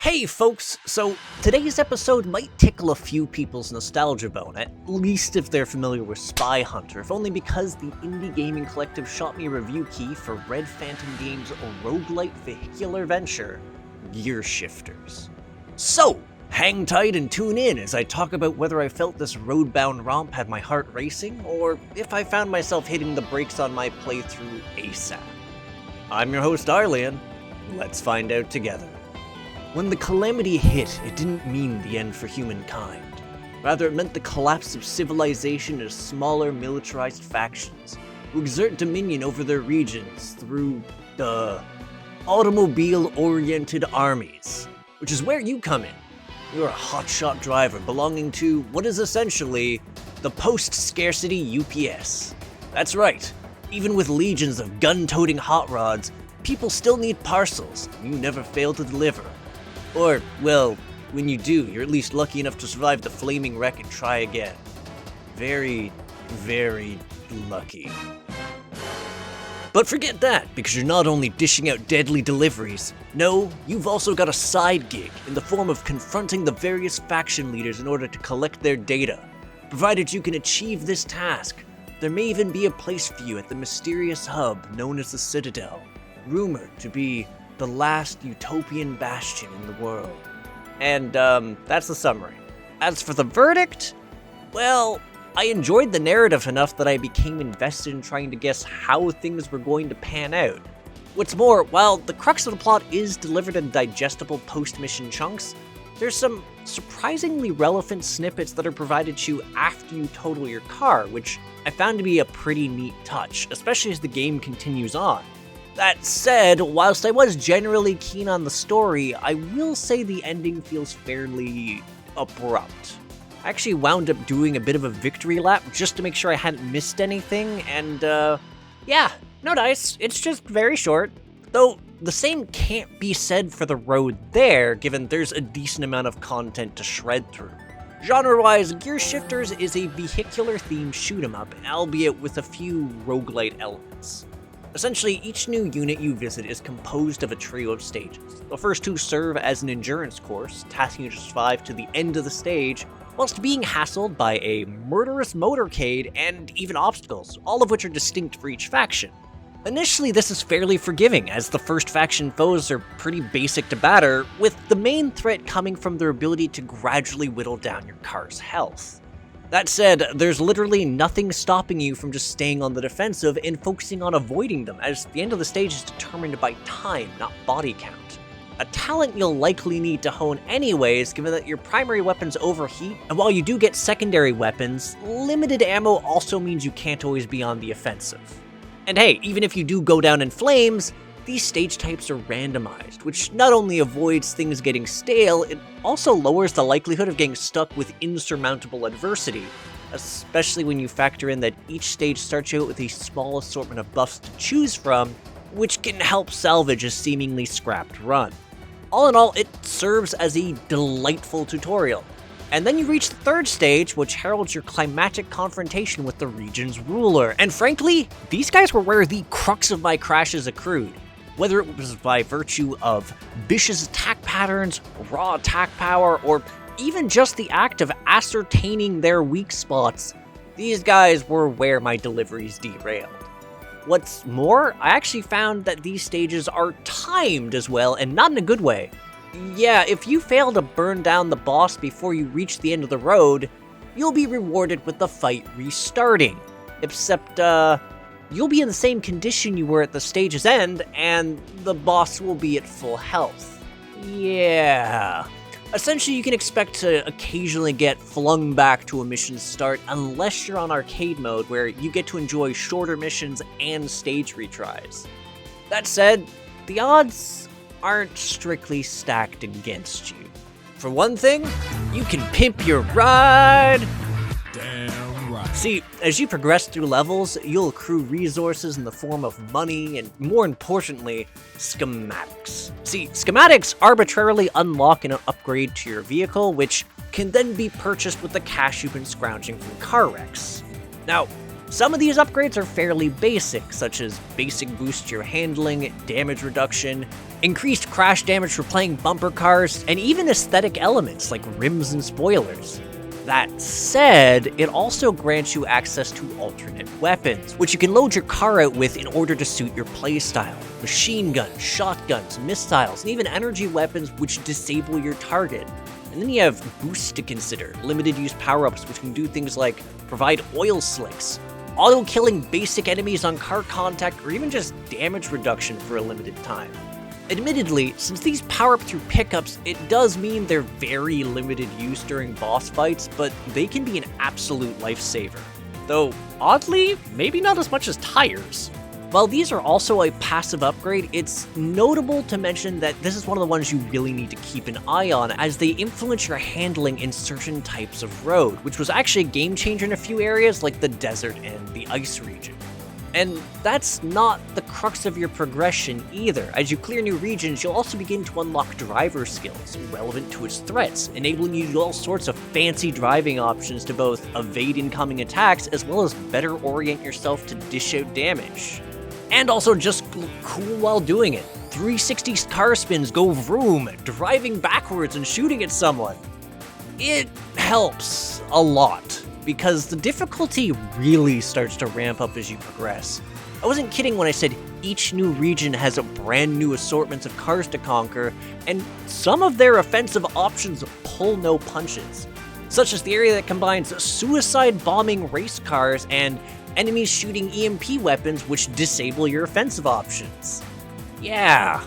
Hey folks, so today's episode might tickle a few people's nostalgia bone, at least if they're familiar with Spy Hunter, if only because the indie gaming collective shot me a review key for Red Phantom Games' roguelite vehicular venture, GearShifters. So, hang tight and tune in as I talk about whether I felt this road-bound romp had my heart racing, or if I found myself hitting the brakes on my playthrough ASAP. I'm your host Arlyeon, let's find out together. When the calamity hit, it didn't mean the end for humankind. Rather, it meant the collapse of civilization into smaller, militarized factions who exert dominion over their regions through, automobile-oriented armies, which is where you come in. You're a hotshot driver belonging to what is essentially the post-scarcity UPS. That's right, even with legions of gun-toting hot rods, people still need parcels, and you never fail to deliver. Or, well, when you do, you're at least lucky enough to survive the flaming wreck and try again. Very, very lucky. But forget that, because you're not only dishing out deadly deliveries, no, you've also got a side gig in the form of confronting the various faction leaders in order to collect their data. Provided you can achieve this task, there may even be a place for you at the mysterious hub known as the Citadel, rumored to be the last utopian bastion in the world. And, that's the summary. As for the verdict, well, I enjoyed the narrative enough that I became invested in trying to guess how things were going to pan out. What's more, while the crux of the plot is delivered in digestible post-mission chunks, there's some surprisingly relevant snippets that are provided to you after you total your car, which I found to be a pretty neat touch, especially as the game continues on. That said, whilst I was generally keen on the story, I will say the ending feels fairly abrupt. I actually wound up doing a bit of a victory lap just to make sure I hadn't missed anything, and yeah, no dice, it's just very short. Though, the same can't be said for the road there, given there's a decent amount of content to shred through. Genre-wise, GearShifters is a vehicular-themed shoot-'em-up, albeit with a few roguelite elements. Essentially, each new unit you visit is composed of a trio of stages. The first two serve as an endurance course, tasking you to survive to the end of the stage, whilst being hassled by a murderous motorcade and even obstacles, all of which are distinct for each faction. Initially, this is fairly forgiving, as the first faction foes are pretty basic to batter, with the main threat coming from their ability to gradually whittle down your car's health. That said, there's literally nothing stopping you from just staying on the defensive and focusing on avoiding them, as the end of the stage is determined by time, not body count. A talent you'll likely need to hone anyways, given that your primary weapons overheat, and while you do get secondary weapons, limited ammo also means you can't always be on the offensive. And hey, even if you do go down in flames, these stage types are randomized, which not only avoids things getting stale, it also lowers the likelihood of getting stuck with insurmountable adversity, especially when you factor in that each stage starts out with a small assortment of buffs to choose from, which can help salvage a seemingly scrapped run. All in all, it serves as a delightful tutorial. And then you reach the third stage, which heralds your climactic confrontation with the region's ruler. And frankly, these guys were where the crux of my crashes accrued. Whether it was by virtue of vicious attack patterns, raw attack power, or even just the act of ascertaining their weak spots, these guys were where my deliveries derailed. What's more, I actually found that these stages are timed as well, and not in a good way. Yeah, if you fail to burn down the boss before you reach the end of the road, you'll be rewarded with the fight restarting. Except, you'll be in the same condition you were at the stage's end, and the boss will be at full health. Yeah. Essentially, you can expect to occasionally get flung back to a mission start unless you're on arcade mode, where you get to enjoy shorter missions and stage retries. That said, the odds aren't strictly stacked against you. For one thing, you can pimp your ride. Damn right. See, as you progress through levels, you'll accrue resources in the form of money and, more importantly, schematics. See, schematics arbitrarily unlock an upgrade to your vehicle, which can then be purchased with the cash you've been scrounging from car wrecks. Now, some of these upgrades are fairly basic, such as basic boost to your handling, damage reduction, increased crash damage for playing bumper cars, and even aesthetic elements like rims and spoilers. That said, it also grants you access to alternate weapons, which you can load your car out with in order to suit your playstyle. Machine guns, shotguns, missiles, and even energy weapons which disable your target. And then you have boosts to consider, limited use power-ups which can do things like provide oil slicks, auto-killing basic enemies on car contact, or even just damage reduction for a limited time. Admittedly, since these power up through pickups, it does mean they're very limited use during boss fights, but they can be an absolute lifesaver. Though, oddly, maybe not as much as tires. While these are also a passive upgrade, it's notable to mention that this is one of the ones you really need to keep an eye on, as they influence your handling in certain types of road, which was actually a game changer in a few areas like the desert and the ice region. And that's not the crux of your progression either. As you clear new regions, you'll also begin to unlock driver skills relevant to its threats, enabling you to do all sorts of fancy driving options to both evade incoming attacks as well as better orient yourself to dish out damage. And also just look cool while doing it. 360 car spins go vroom, driving backwards and shooting at someone. It helps a lot, because the difficulty really starts to ramp up as you progress. I wasn't kidding when I said each new region has a brand new assortment of cars to conquer, and some of their offensive options pull no punches, such as the area that combines suicide bombing race cars and enemies shooting EMP weapons which disable your offensive options. Yeah.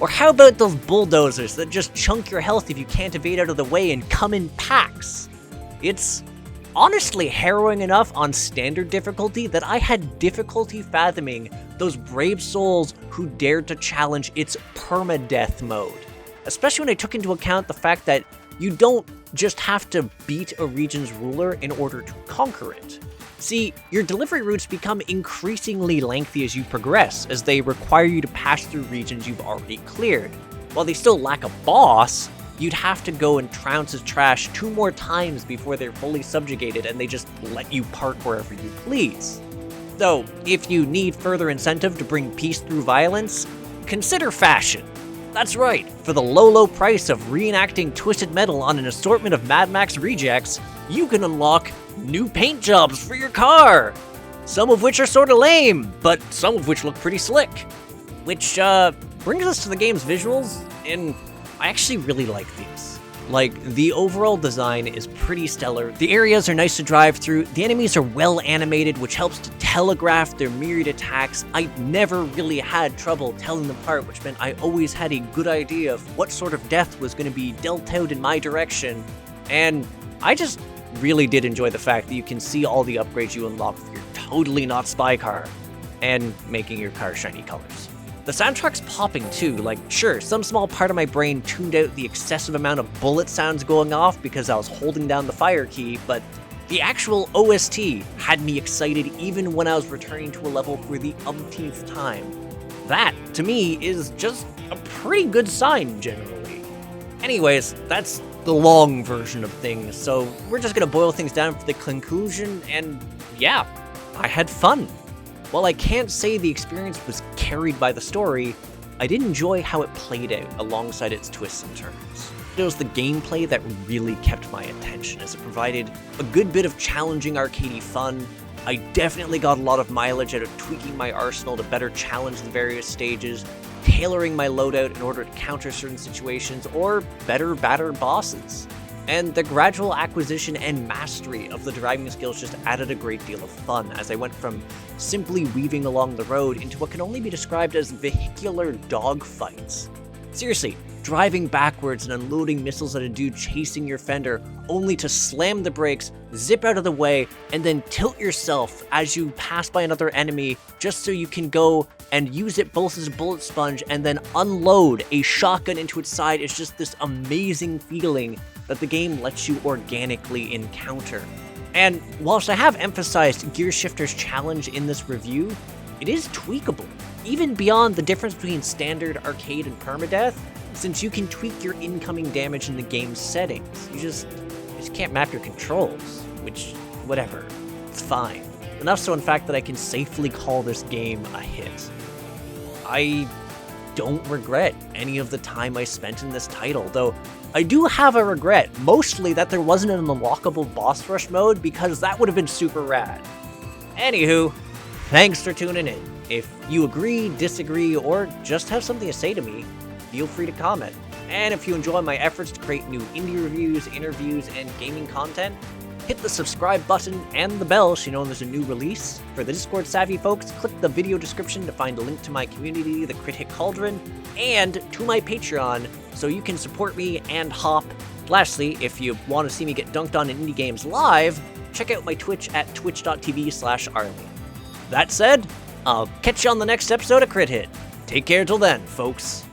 Or how about those bulldozers that just chunk your health if you can't evade out of the way and come in packs? It's honestly harrowing enough on standard difficulty that I had difficulty fathoming those brave souls who dared to challenge its permadeath mode. Especially when I took into account the fact that you don't just have to beat a region's ruler in order to conquer it. See, your delivery routes become increasingly lengthy as you progress, as they require you to pass through regions you've already cleared. While they still lack a boss, you'd have to go and trounce his trash 2 more times before they're fully subjugated and they just let you park wherever you please. Though, if you need further incentive to bring peace through violence, consider fashion. That's right, for the low price of reenacting Twisted Metal on an assortment of Mad Max rejects, you can unlock new paint jobs for your car! Some of which are sorta lame, but some of which look pretty slick. Which, brings us to the game's visuals, and I actually really like these. Like, the overall design is pretty stellar, the areas are nice to drive through, the enemies are well animated, which helps to telegraph their myriad attacks. I never really had trouble telling them apart, which meant I always had a good idea of what sort of death was going to be dealt out in my direction. And I just really did enjoy the fact that you can see all the upgrades you unlock for your totally not spy car, and making your car shiny colors. The soundtrack's popping too, like sure, some small part of my brain tuned out the excessive amount of bullet sounds going off because I was holding down the fire key, but the actual OST had me excited even when I was returning to a level for the umpteenth time. That, to me, is just a pretty good sign, generally. Anyways, that's the long version of things, so we're just gonna boil things down for the conclusion, and yeah, I had fun. While I can't say the experience was carried by the story, I did enjoy how it played out alongside its twists and turns. It was the gameplay that really kept my attention, as it provided a good bit of challenging arcadey fun. I definitely got a lot of mileage out of tweaking my arsenal to better challenge the various stages, tailoring my loadout in order to counter certain situations, or better batter bosses. And the gradual acquisition and mastery of the driving skills just added a great deal of fun, as I went from simply weaving along the road into what can only be described as vehicular dogfights. Seriously, driving backwards and unloading missiles at a dude chasing your fender, only to slam the brakes, zip out of the way, and then tilt yourself as you pass by another enemy just so you can go and use it both as a bullet sponge and then unload a shotgun into its side is just this amazing feeling that the game lets you organically encounter. And whilst I have emphasized GearShifters' challenge in this review, it is tweakable, even beyond the difference between standard, arcade, and permadeath, since you can tweak your incoming damage in the game's settings. You just can't map your controls, which, whatever, it's fine. Enough so in fact that I can safely call this game a hit. I don't regret any of the time I spent in this title, though I do have a regret, mostly that there wasn't an unlockable boss rush mode, because that would have been super rad. Anywho, thanks for tuning in. If you agree, disagree, or just have something to say to me, feel free to comment. And if you enjoy my efforts to create new indie reviews, interviews, and gaming content, hit the subscribe button and the bell so you know when there's a new release. For the Discord savvy folks, click the video description to find a link to my community, the Crit Hit Cauldron, and to my Patreon so you can support me and hop. Lastly, if you want to see me get dunked on in indie games live, check out my Twitch at twitch.tv/Arlyeon. That said, I'll catch you on the next episode of Crit Hit. Take care till then, folks.